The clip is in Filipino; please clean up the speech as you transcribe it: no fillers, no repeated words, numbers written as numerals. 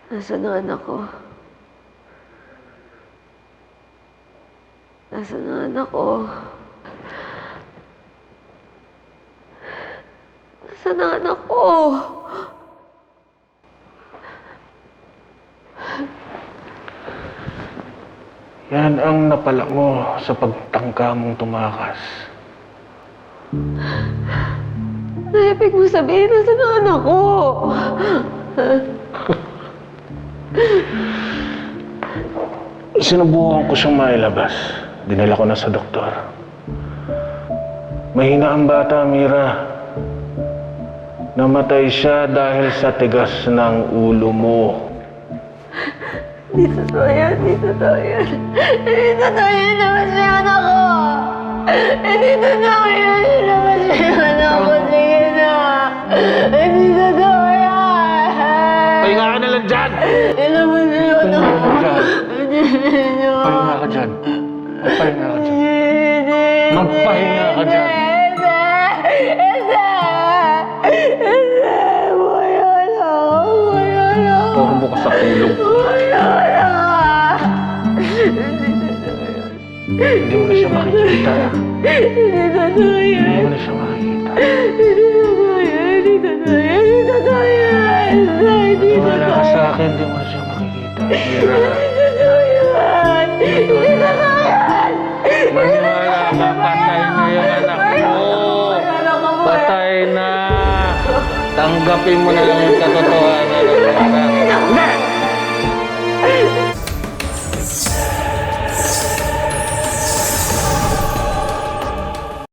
Nasaan ang anak ko? Nasaan ang anak ko? Nasaan ang anak ko? Yan ang napala mo sa pagtangka mong tumakas. Ano ibig mo sabihin? Nasaan ang anak ko? Sinubukan ko siyang mailabas. Dinala ko na sa doktor. Mahina ang bata, Mira. Namatay siya dahil sa tigas ng ulo mo. Hindi totoo yan, hindi totoo yan. Hindi totoo yan, naman siya yung anak ko. Hindi totoo yan, naman siya yung anak ko. Sige na. Hindi totoo yan. Pahinga ka na lang dyan! Naman siya yung anak ko. Pahinga ka dyan. Pahinga ka dyan. Magpahinga ka dyan. Puro ka sa kulong. Hindi mo na siya makikita. Hindi totoo yan. Hindi mo na siya makikita. Hindi totoo yan. Hindi totoo yan. Hindi totoo yan. Hindi Wala totoo ka sa yan. akin, hindi mo na siya makikita. Mira. Hindi totoo yan. Hindi totoo yan. Maniwala ka, patay na yung anak mo. Patay na. Tanggapin mo na lang yung katotohanan.